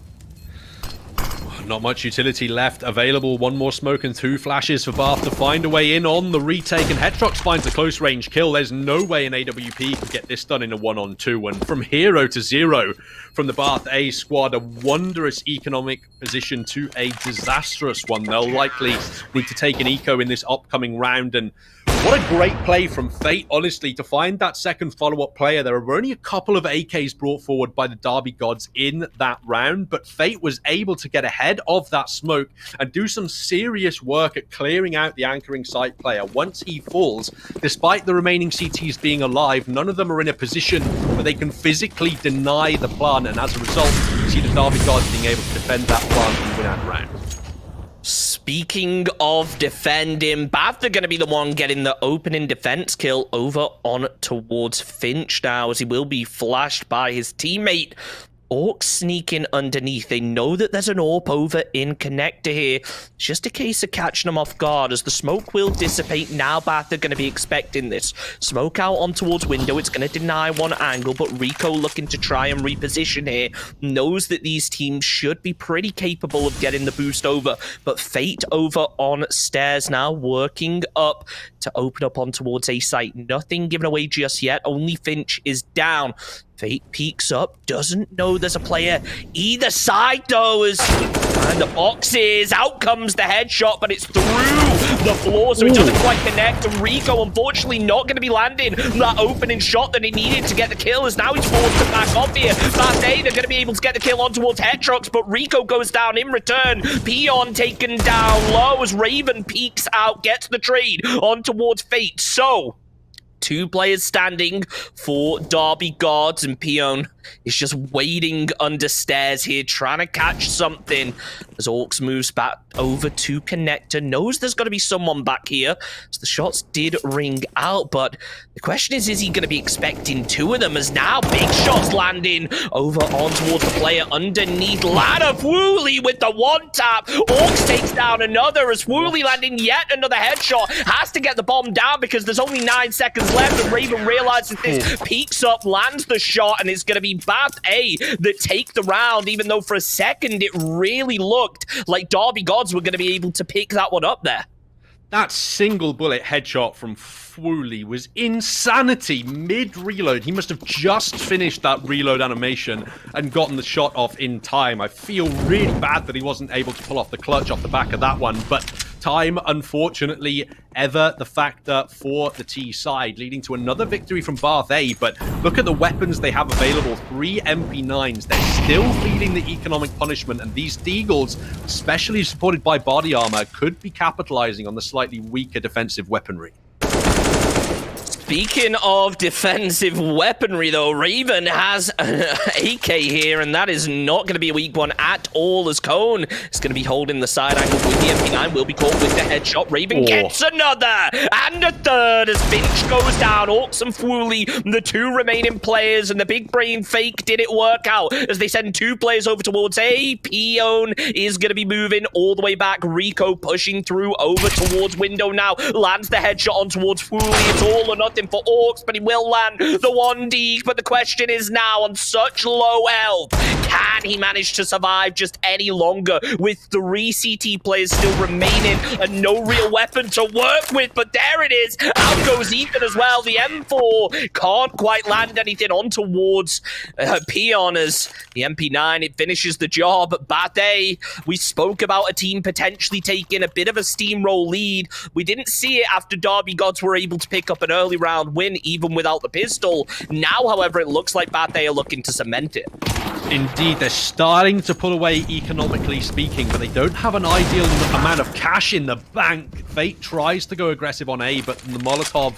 Not much utility left available. One more smoke and 2 flashes for Bath to find a way in on the retake, and Hetrox finds a close range kill. There's no way an AWP can get this done in a 1-on-2, and from hero to zero from the Bath A squad, a wondrous economic position to a disastrous one. They'll likely need to take an eco in this upcoming round, and what a great play from Fate, honestly, to find that second follow-up player. There were only a couple of AKs brought forward by the Derby Gods in that round, but Fate was able to get ahead of that smoke and do some serious work at clearing out the anchoring site player. Once he falls, despite the remaining CTs being alive, none of them are in a position where they can physically deny the plant, and as a result, you see the Derby Gods being able to defend that plant and win out the round. Speaking of defending, Bath are going to be the one getting the opening defense kill over on towards Finch now, as he will be flashed by his teammate. Orcs sneaking underneath. They know that there's an AWP over in connector here. It's just a case of catching them off guard as the smoke will dissipate. Now Bath are going to be expecting this. Smoke out on towards window. It's going to deny one angle, but Rico looking to try and reposition here. Knows that these teams should be pretty capable of getting the boost over, but Fate over on stairs now, working up to open up on towards A site. Nothing given away just yet. Only Finch is down. Fate peeks up, doesn't know there's a player either side though, as and the boxes, out comes the headshot, but it's through the floor, so it doesn't quite connect. And Rico, unfortunately, not going to be landing that opening shot that he needed to get the kill, as now he's forced to back off here. Fast A, they're going to be able to get the kill on towards Hetrox, but Rico goes down in return. Peon taken down low as Raven peeks out, gets the trade on towards Fate. So, 2 players standing for Derby Guards, and Peon is just waiting under stairs here, trying to catch something as Orcs moves back over to Connector. Knows there's going to be someone back here, so the shots did ring out, but the question is he going to be expecting 2 of them, as now big shots landing over on towards the player underneath. Ladder Wooly with the 1-tap. Orcs takes down another as Wooly landing yet another headshot. Has to get the bomb down because there's only 9 seconds left, and Raven realizes this, peeks up, lands the shot, and it's going to be Bath A that take the round, even though for a second it really looked like Derby Gods were going to be able to pick that one up there. That single bullet headshot from Fwooly was insanity mid-reload. He must have just finished that reload animation and gotten the shot off in time. I feel really bad that he wasn't able to pull off the clutch off the back of that one, but time, unfortunately, ever the factor for the T side, leading to another victory from Bath A. But look at the weapons they have available. 3 MP9s. They're still feeling the economic punishment, and these Deagles, especially supported by body armor, could be capitalizing on the slightly weaker defensive weaponry. Speaking of defensive weaponry, though, Raven has an AK here, and that is not going to be a weak one at all, as Cone is going to be holding the side angle with the MP9, will be caught with the headshot. Raven gets another, and a third as Finch goes down. Orcs and Fwooly, the 2 remaining players, and the big brain fake did it work out as they send 2 players over towards A. Peon is going to be moving all the way back. Rico pushing through over towards window now, lands the headshot on towards Fwooly. It's all or nothing for Orcs, but he will land the 1D. But the question is now, on such low health, can he manage to survive just any longer with 3 CT players still remaining and no real weapon to work with? But there it is. Out goes Ethan as well. The M4 can't quite land anything on towards Peon, as the MP9, it finishes the job. Bath A, we spoke about a team potentially taking a bit of a steamroll lead. We didn't see it after Derby Gods were able to pick up an early round win, even without the pistol. Now, however, it looks like Bath A are looking to cement it. Indeed, they're starting to pull away economically speaking, but they don't have an ideal amount of cash in the bank. Fate tries to go aggressive on A, but the Molotov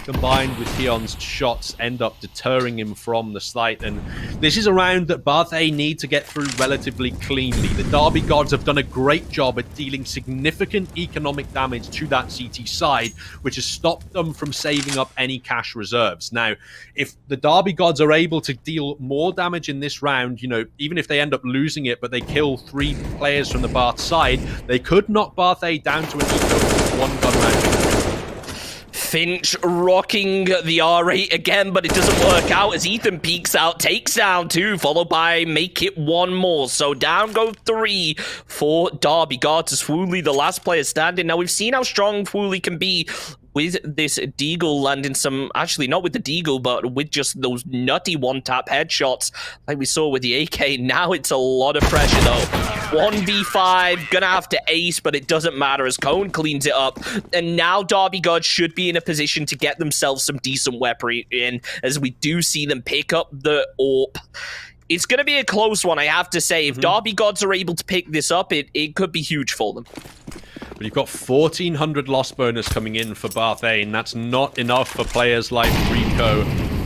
combined with Peon's shots end up deterring him from the site. And this is a round that Bath A need to get through relatively cleanly. The Derby Gods have done a great job at dealing significant economic damage to that CT side, which has stopped them from saving up any cash reserves. Now, if the Derby Gods are able to deal more damage in this round, you know, even if they end up losing it, but they kill 3 players from the Bath side, they could knock Bath A down to an eco with 1 gun round. Finch rocking the R8 again, but it doesn't work out as Ethan peeks out, takes down 2, followed by make it 1 more. So down go 3 for Derby Gods as Fwooly, the last player standing. Now, we've seen how strong Fwooly can be with this Deagle landing some, actually not with the Deagle, but with just those nutty 1-tap headshots like we saw with the AK. Now it's a lot of pressure though. 1v5, gonna have to ace, but it doesn't matter as Cone cleans it up. And now Derby Gods should be in a position to get themselves some decent weaponry in, as we do see them pick up the AUE. It's going to be a close one, I have to say. If Derby Gods are able to pick this up, it could be huge for them. But you've got 1,400 loss bonus coming in for Bath A, and that's not enough for players like Rico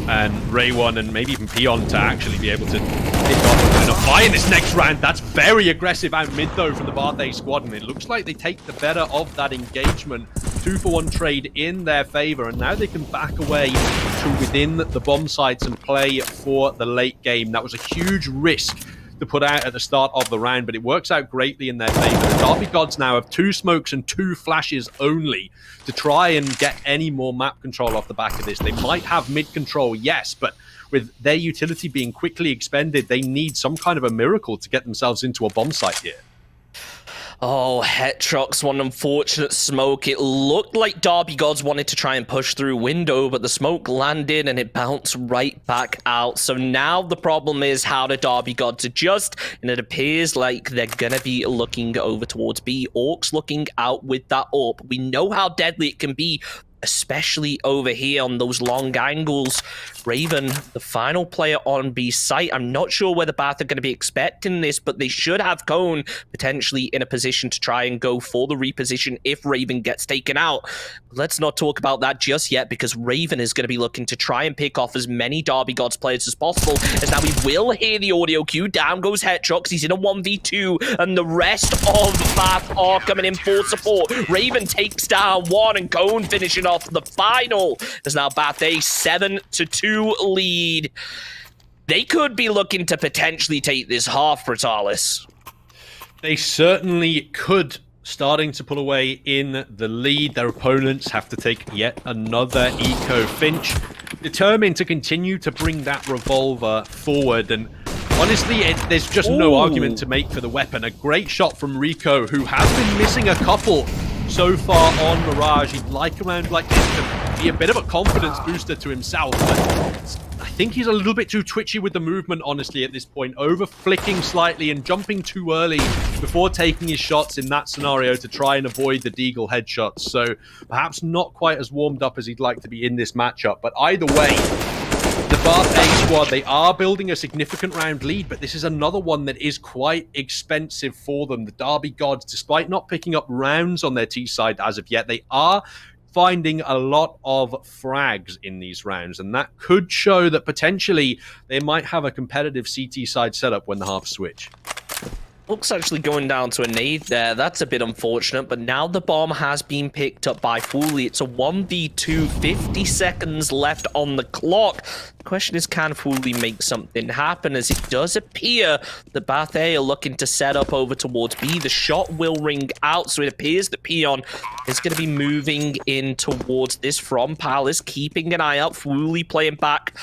and Ray1 and maybe even Peon to actually be able to pick up a fight in this next round. That's very aggressive out mid, though, from the Bath A squad, and it looks like they take the better of that engagement. 2-for-1 trade in their favor, and now they can back away to within the bomb sites and play for the late game. That was a huge risk to put out at the start of the round, but it works out greatly in their favor. The Derby Gods now have 2 smokes and 2 flashes only to try and get any more map control off the back of this. They might have mid control, yes, but with their utility being quickly expended, they need some kind of a miracle to get themselves into a bomb site here. Oh, Hetrox, one unfortunate smoke. It looked like Derby Gods wanted to try and push through window, but the smoke landed and it bounced right back out. So now the problem is, how do Derby Gods adjust? And it appears like they're gonna be looking over towards B. Orcs looking out with that AWP. We know how deadly it can be, especially over here on those long angles. Raven, the final player on B site. I'm not sure whether Bath are going to be expecting this, but they should have Cone potentially in a position to try and go for the reposition if Raven gets taken out. Let's not talk about that just yet, because Raven is going to be looking to try and pick off as many Derby Gods players as possible, as now we will hear the audio cue. Down goes Hetrox. He's in a 1v2, and the rest of Bath are coming in for support. Raven takes down one, and Cone finishing off the final. There's now Bath a 7-2 lead. They could be looking to potentially take this half, Brutalis. They certainly could, starting to pull away in the lead. Their opponents have to take yet another eco. Finch determined to continue to bring that revolver forward, and honestly, there's just no argument to make for the weapon. A great shot from Rico, who has been missing a couple so far on Mirage. He'd like a round like this to be a bit of a confidence booster to himself, but I think he's a little bit too twitchy with the movement, honestly, at this point. Over-flicking slightly and jumping too early before taking his shots in that scenario to try and avoid the Deagle headshots. So perhaps not quite as warmed up as he'd like to be in this matchup. But either way, the Bath A squad, they are building a significant round lead, but this is another one that is quite expensive for them. The Derby Gods, despite not picking up rounds on their T side as of yet, they are finding a lot of frags in these rounds, and that could show that potentially they might have a competitive CT side setup when the halves switch. Looks actually going down to a nade there. That's a bit unfortunate, but now the bomb has been picked up by Fooly. It's a 1v2, 50 seconds left on the clock. The question is, can Fooly make something happen? As it does appear that Bath A are looking to set up over towards B. The shot will ring out, so it appears that Peon is going to be moving in towards this from Palace, keeping an eye out. Fooly playing back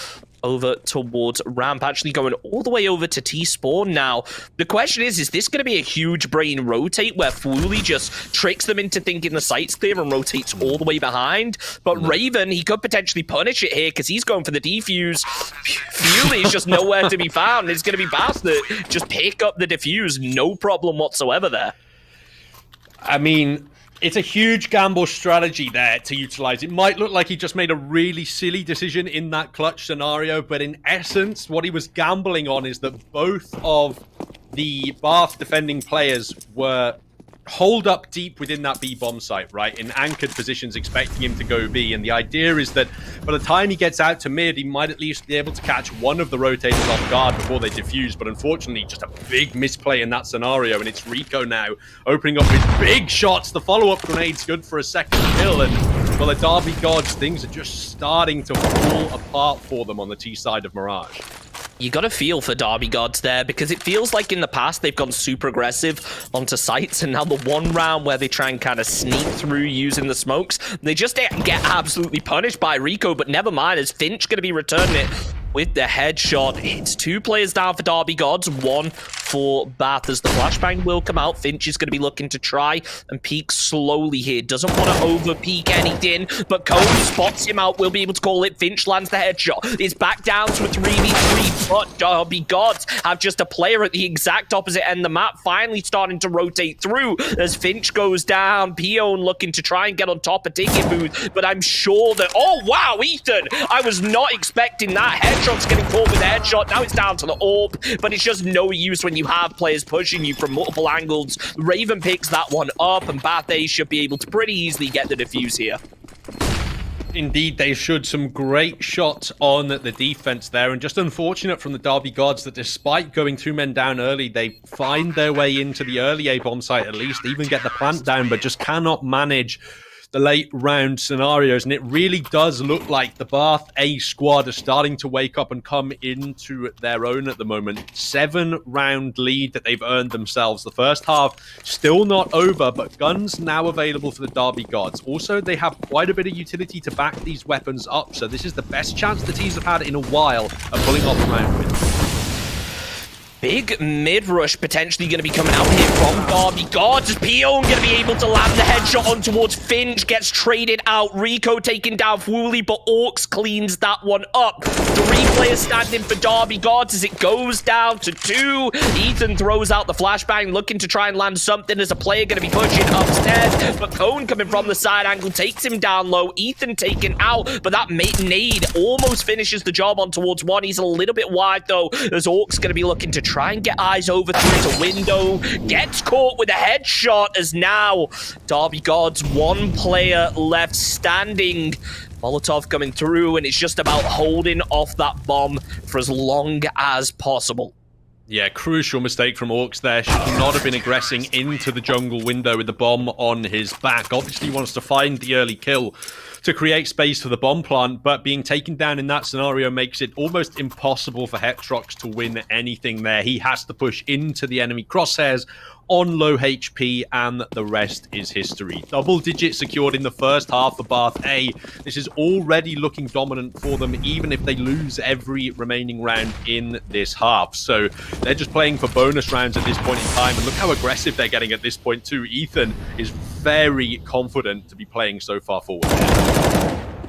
over towards ramp, actually going all the way over to T-spawn now. The question is this going to be a huge brain rotate where Fooly just tricks them into thinking the site's clear and rotates all the way behind? But Raven, he could potentially punish it here because he's going for the defuse. Fooly is just nowhere to be found. It's going to be Bath that just pick up the defuse, no problem whatsoever there. I mean, it's a huge gamble strategy there to utilize. It might look like he just made a really silly decision in that clutch scenario, but in essence, what he was gambling on is that both of the Bath defending players were holed up deep within that B bomb site, right? In anchored positions, expecting him to go B. And the idea is that by the time he gets out to mid, he might at least be able to catch one of the rotators off guard before they defuse. But unfortunately, just a big misplay in that scenario. And it's Rico now opening up with big shots. The follow-up grenade's good for a second kill. And well, the Derby Gods, things are just starting to fall apart for them on the T side of Mirage. You got to feel for Derby Gods there, because it feels like in the past they've gone super aggressive onto sites, and now the one round where they try and kind of sneak through using the smokes, they just get absolutely punished by Rico. But never mind, as Finch going to be returning it with the headshot. It's 2 players down for Derby Gods, 1 for Bath, as the flashbang will come out. Finch is going to be looking to try and peek slowly here. Doesn't want to over-peek anything, but Cone spots him out, will be able to call it. Finch lands the headshot. It's back down to a 3v3, but Derby Gods have just a player at the exact opposite end of the map, finally starting to rotate through as Finch goes down. Peon looking to try and get on top of Ticket Booth, but I'm sure that... Oh, wow, Ethan! I was not expecting that. Headshot's getting caught with a headshot. Now it's down to the AWP, but it's just no use when you have players pushing you from multiple angles. Raven picks that one up, and Bath A should be able to pretty easily get the defuse here. Indeed, they should. Some great shots on the defense there, and just unfortunate from the Derby Gods that despite going 2 men down early, they find their way into the early A bomb site at least, even get the plant down, but just cannot manage the late round scenarios. And it really does look like the Bath A squad are starting to wake up and come into their own at the moment. 7-round lead that they've earned themselves. The first half still not over, but guns now available for the Derby Gods. Also, they have quite a bit of utility to back these weapons up, so this is the best chance the teams have had in a while of pulling off a round win. Big mid-rush potentially going to be coming out here from Derby Gods. Pion going to be able to land the headshot on towards Finch. Gets traded out. Rico taking down Fwooly, but Orcs cleans that one up. 3 players standing for Derby Gods as it goes down to 2. Ethan throws out the flashbang, looking to try and land something as a player going to be pushing upstairs. But Cone coming from the side angle takes him down low. Ethan taken out, but that nade almost finishes the job on towards 1. He's a little bit wide, though, as Orcs going to be looking to try and get eyes over through the window. Gets caught with a headshot as now Derby Gods, 1 player left standing. Molotov coming through, and it's just about holding off that bomb for as long as possible. Yeah, crucial mistake from Orcs there. Should not have been aggressing into the jungle window with the bomb on his back. Obviously wants to find the early kill to create space for the bomb plant, but being taken down in that scenario makes it almost impossible for Hetrox to win anything there. He has to push into the enemy crosshairs on low HP, and the rest is history. Double digit secured in the first half for Bath A. This is already looking dominant for them, even if they lose every remaining round in this half. So they're just playing for bonus rounds at this point in time, and look how aggressive they're getting at this point too. Ethan is very confident to be playing so far forward.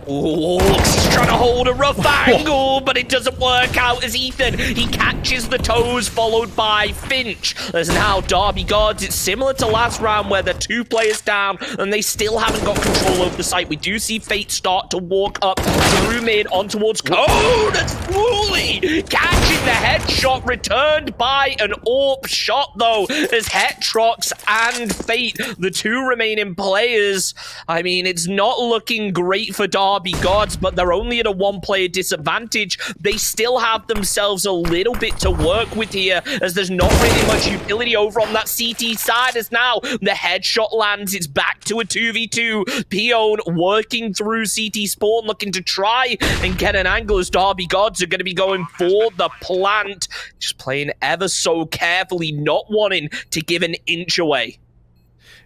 Orcs is trying to hold a rough angle, but it doesn't work out as Ethan, he catches the toes, followed by Finch. As now Derby Gods, it's similar to last round where they're 2 players down and they still haven't got control over the site. We do see Fate start to walk up through mid on towards Cone. That's Fwooly catching the headshot, returned by an AUE shot though, as Hetrox and Fate, the 2 remaining players. I mean, it's not looking great for Derby Gods, but they're only at a 1-player disadvantage. They still have themselves a little bit to work with here, as there's not really much utility over on that CT side, as now the headshot lands. It's back to a 2v2. Pion working through CT spawn, looking to try and get an angle, as Derby Gods are going to be going for the plant. Just playing ever so carefully, not wanting to give an inch away.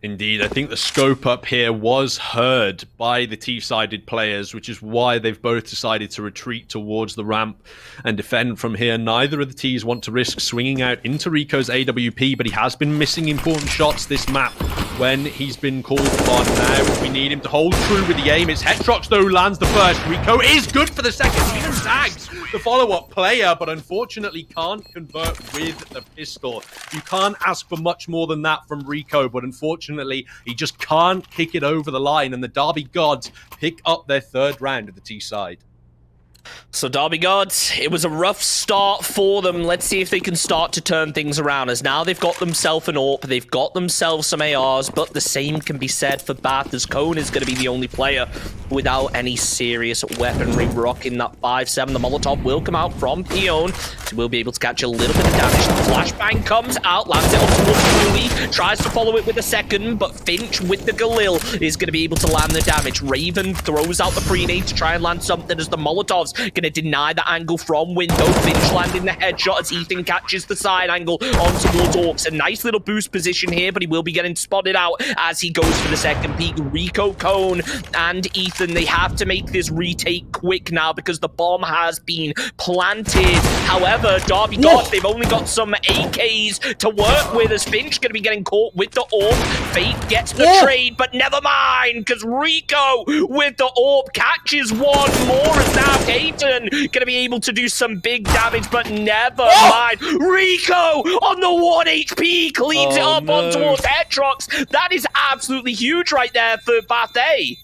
Indeed, I think the scope up here was heard by the T-sided players, which is why they've both decided to retreat towards the ramp and defend from here. Neither of the Ts want to risk swinging out into Rico's AWP, but he has been missing important shots this map when he's been called upon. Now we need him to hold true with the aim. It's Hetrox, though, who lands the first. Rico is good for the second. He tags the follow-up player, but unfortunately can't convert with the pistol. You can't ask for much more than that from Rico, but unfortunately, he just can't kick it over the line, and the Derby Gods pick up their 3rd round of the T side. So Derby Gods, it was a rough start for them. Let's see if they can start to turn things around, as now they've got themselves an AWP, they've got themselves some ARs, but the same can be said for Bath, as Cone is going to be the only player without any serious weaponry rocking that 5-7. The Molotov will come out from Pion. He will be able to catch a little bit of damage. The flashbang comes out, lands it on towards Fwooly, tries to follow it with a second, but Finch with the Galil is going to be able to land the damage. Raven throws out the pre-nade to try and land something, as the Molotov's going to deny the angle from window. Finch landing the headshot as Ethan catches the side angle on towards Orcs. A nice little boost position here, but he will be getting spotted out as he goes for the second peek. Rico, Cone, and Ethan, they have to make this retake quick now because the bomb has been planted. However, Derby Gods, they've only got some AKs to work with, as Finch going to be getting caught with the AWP. Fate gets the trade, but never mind, because Rico with the AWP catches one more, as now Dayton going to be able to do some big damage, but never mind. Rico on the 1 HP cleans it up on towards Hetrox. That is absolutely huge right there for Bath A.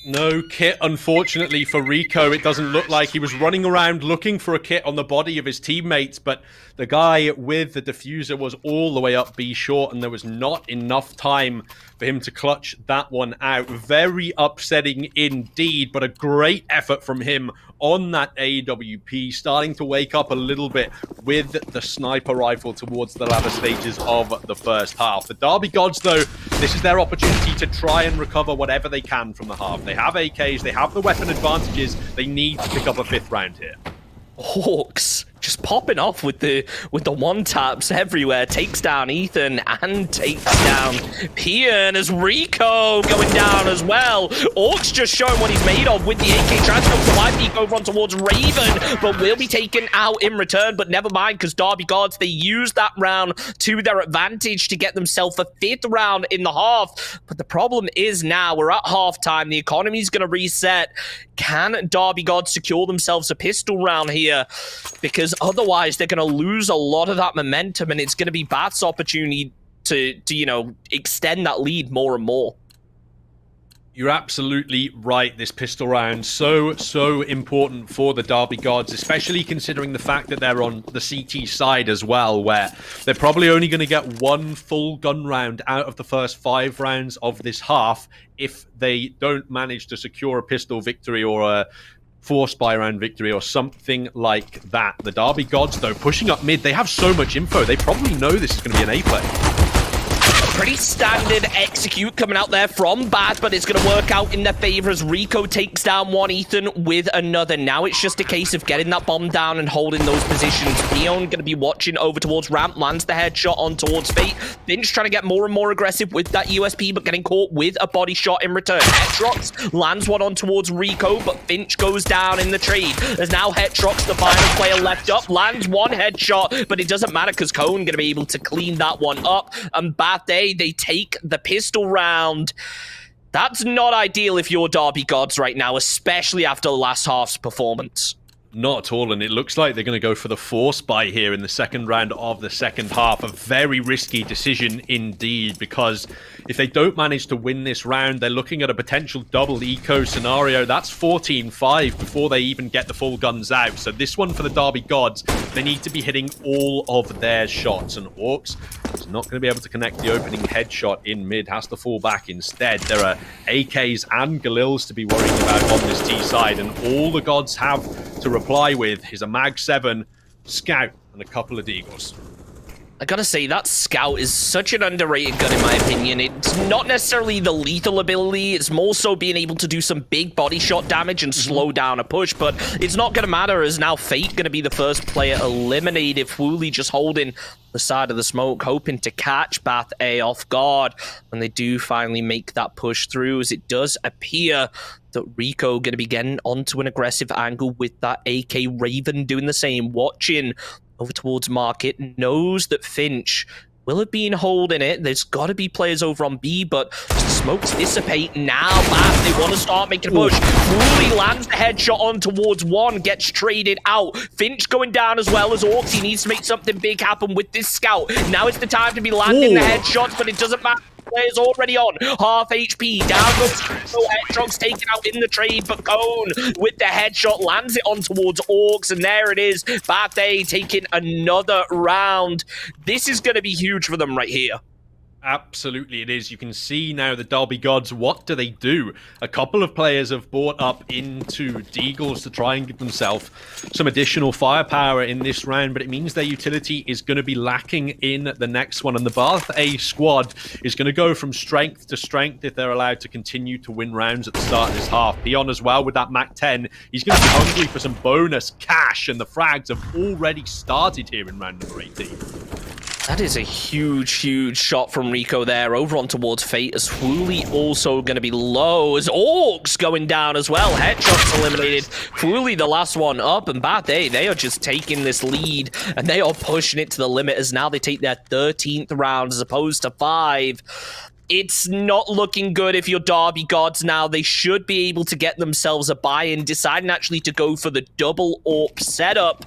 No kit, unfortunately, for Rico. It doesn't look like he was running around looking for a kit on the body of his teammates, but the guy with the diffuser was all the way up B short, and there was not enough time for him to clutch that one out. Very upsetting indeed, but a great effort from him on that AWP, starting to wake up a little bit with the sniper rifle towards the latter stages of the first half. The Derby Gods, though, this is their opportunity to try and recover whatever they can from the half. They have AKs, they have the weapon advantages. They need to pick up a 5th round here. Hawks just popping off with the one taps everywhere. Takes down Ethan and takes down Pian as Rico going down as well. Orcs just showing what he's made of with the AK transfer. The wide peek over on towards Raven, but will be taken out in return. But never mind, because Derby Gods, they used that round to their advantage to get themselves a 5th round in the half. But the problem is now we're at halftime. The economy's going to reset. Can Derby Gods secure themselves a pistol round here? Because otherwise they're going to lose a lot of that momentum, and it's going to be Bath's opportunity to you know, extend that lead more and more. You're absolutely right. This pistol round, so important for the Derby Gods, especially considering the fact that they're on the CT side as well, where they're probably only going to get 1 full gun round out of the first 5 rounds of this half if they don't manage to secure a pistol victory or a 4 spy round victory or something like that. The Derby Gods, though, pushing up mid, they have so much info. They probably know this is going to be an A play. Pretty standard execute coming out there from Bath, but it's going to work out in their favor as Rico takes down one Ethan with another. Now it's just a case of getting that bomb down and holding those positions. Leon going to be watching over towards ramp, lands the headshot on towards Fate. Finch trying to get more and more aggressive with that USP, but getting caught with a body shot in return. Hetrox lands one on towards Rico, but Finch goes down in the trade. There's now Hetrox, the final player left up, lands one headshot, but it doesn't matter because Cone going to be able to clean that one up. And Bath, they take the pistol round. That's not ideal if you're Derby Gods right now, especially after the last half's performance. Not at all, and it looks like they're going to go for the 4 spy here in the second round of the second half. A very risky decision indeed, because if they don't manage to win this round, they're looking at a potential double eco scenario. That's 14-5 before they even get the full guns out. So this one for the Derby Gods, they need to be hitting all of their shots, and Orcs is not going to be able to connect the opening headshot in mid, has to fall back instead. There are AKs and Galils to be worrying about on this T side, and all the Gods have to reply with is a Mag 7, Scout, and a couple of Deagles. I gotta say, that Scout is such an underrated gun in my opinion. It's not necessarily the lethal ability, it's more so being able to do some big body shot damage and slow down a push, but it's not gonna matter as now Fate gonna be the first player eliminated. Fooly just holding the side of the smoke, hoping to catch Bath A off guard when they do finally make that push through, as it does appear that Rico going to be getting onto an aggressive angle with that AK. Raven doing the same, watching over towards Market, knows that Finch will have been holding it. There's got to be players over on B, but the smokes dissipate now. Bath, they want to start making a push. Fooly lands the headshot on towards one, gets traded out. Finch going down as well as Orcs. He needs to make something big happen with this Scout. Now is the time to be landing the headshots, but it doesn't matter. Players already on half HP. Down goes Hetrox taken out in the trade, but Cone with the headshot lands it on towards Orcs, and there it is. Bath A taking another round. This is going to be huge for them right here. Absolutely it is. You can see now the Derby Gods, what do they do? A couple of players have bought up into Deagles to try and give themselves some additional firepower in this round, but it means their utility is going to be lacking in the next one, and the Bath A squad is going to go from strength to strength if they're allowed to continue to win rounds at the start of this half. Pion as well with that Mac 10, he's going to be hungry for some bonus cash, and the frags have already started here in round number 18. That is a huge shot from Rico there, over on towards Fate, as Fooly also going to be low, as Orcs going down as well. Headshots eliminated. Fooly the last one up, and Bath A, they are just taking this lead, and they are pushing it to the limit, as now they take their 13th round as opposed to 5. It's not looking good if you're Derby Gods now. They should be able to get themselves a buy-in, deciding actually to go for the double AWP setup.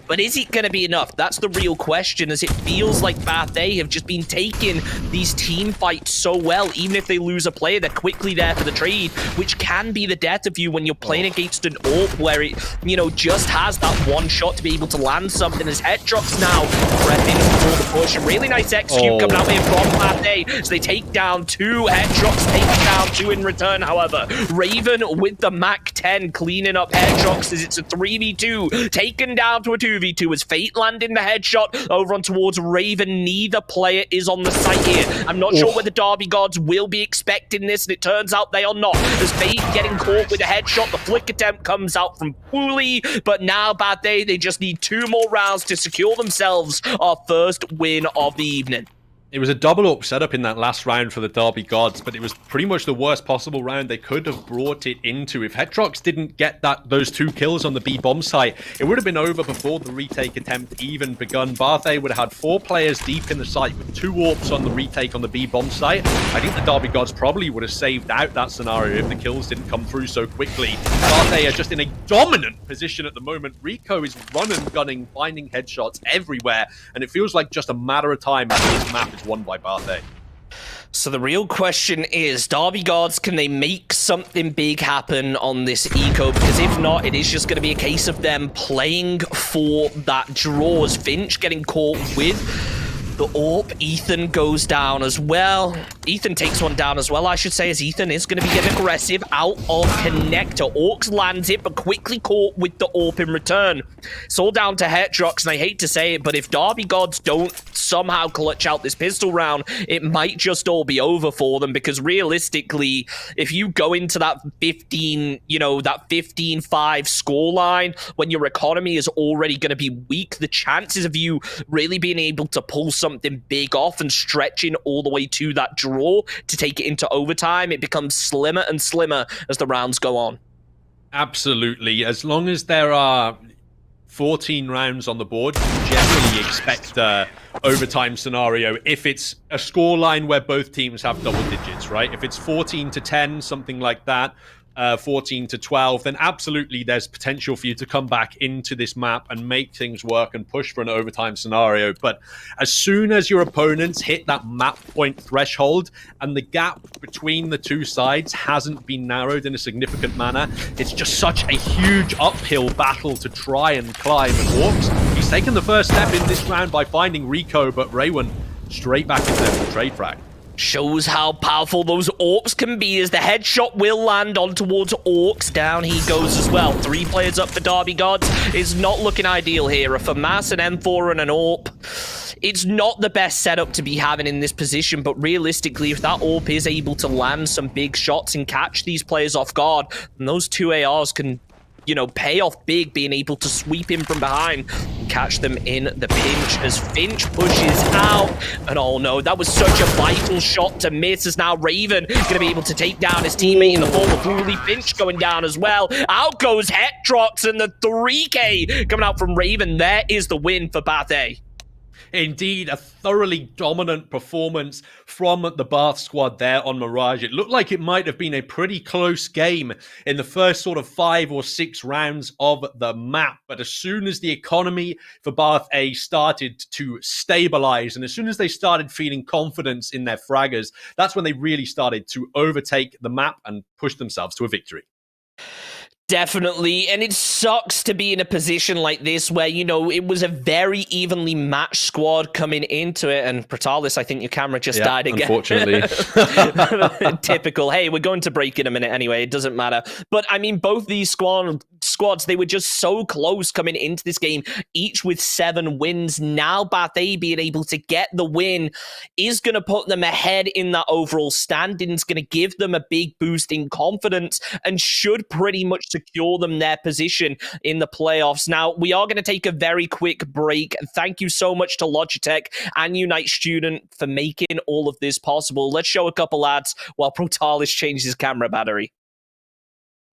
But is it going to be enough? That's the real question, as it feels like Bath A have just been taking these team fights so well. Even if they lose a player, they're quickly there for the trade, which can be the death of you when you're playing against an AWP where it, you know, just has that one shot to be able to land something. As Hetrox now prepping for the push. A really nice execute coming out here from Bath A, so they take down 2 Hetrox, taking down 2 in return, however. Raven with the Mac 10, cleaning up headshots as it's a 3v2, taken down to a 2v2 as Fate landing the headshot over on towards Raven. Neither player is on the site here. I'm not sure whether Derby Gods will be expecting this, and it turns out they are not. As Fate getting caught with a headshot, the flick attempt comes out from Wooly, but now Bad Day, they just need 2 more rounds to secure themselves our first win of the evening. It was a double up setup in that last round for the Derby Gods, but it was pretty much the worst possible round they could have brought it into. If Hetrox didn't get those 2 kills on the B bomb site, it would have been over before the retake attempt even begun. Barthay would have had 4 players deep in the site with 2 AWPs on the retake on the B bomb site. I think the Derby Gods probably would have saved out that scenario if the kills didn't come through so quickly. Barthay are just in a dominant position at the moment. Rico is running, gunning, finding headshots everywhere, and it feels like just a matter of time until this map is won by Barthay. So the real question is, Derby Gods, can they make something big happen on this eco? Because if not, it is just going to be a case of them playing for that draw. As Finch getting caught with the AWP. Ethan goes down as well. Ethan takes one down as well, I should say, as Ethan is going to be getting aggressive out of connector. Orcs lands it, but quickly caught with the AWP in return. It's all down to Hetrox, and I hate to say it, but if Derby Gods don't somehow clutch out this pistol round, it might just all be over for them, because realistically, if you go into that 15, that 15-5 scoreline when your economy is already going to be weak, the chances of you really being able to pull something big off and stretching all the way to that draw to take it into overtime, it becomes slimmer and slimmer as the rounds go on. Absolutely. As long as there are 14 rounds on the board, you generally expect a overtime scenario if it's a scoreline where both teams have double digits, right? If it's 14-10, something like that, 14-12, then absolutely there's potential for you to come back into this map and make things work and push for an overtime scenario. But as soon as your opponents hit that map point threshold and the gap between the two sides hasn't been narrowed in a significant manner, it's just such a huge uphill battle to try and climb. And Orcs, he's taken the first step in this round by finding Rico, but Raywin straight back into the trade frag. Shows how powerful those AWPs can be as the headshot will land on towards Orcs. Down he goes as well. 3 players up for Derby Gods. Is not looking ideal here. A FAMAS, an M4, and an AWP. It's not the best setup to be having in this position, but realistically, if that AWP is able to land some big shots and catch these players off guard, then those 2 ARs can pay off big, being able to sweep in from behind and catch them in the pinch as Finch pushes out. And oh no, that was such a vital shot to miss, as now Raven going to be able to take down his teammate in the form of Wooly. Finch going down as well. Out goes Hetrox, and the 3K coming out from Raven. There is the win for Bath-A. Indeed, a thoroughly dominant performance from the Bath squad there on Mirage. It looked like it might have been a pretty close game in the first sort of 5 or 6 rounds of the map. But as soon as the economy for Bath A started to stabilize, and as soon as they started feeling confidence in their fraggers, that's when they really started to overtake the map and push themselves to a victory. Definitely, and it sucks to be in a position like this where, it was a very evenly matched squad coming into it, and Protalis, I think your camera just died again. Unfortunately. Typical. Hey, we're going to break in a minute anyway, it doesn't matter. But, I mean, both these squads, they were just so close coming into this game, each with 7 wins. Now, Bath-A being able to get the win is going to put them ahead in that overall standings, going to give them a big boost in confidence, and should pretty much secure them their position in the playoffs. Now, we are going to take a very quick break. Thank you so much to Logitech and Unite Student for making all of this possible. Let's show a couple ads while Protalis changes his camera battery.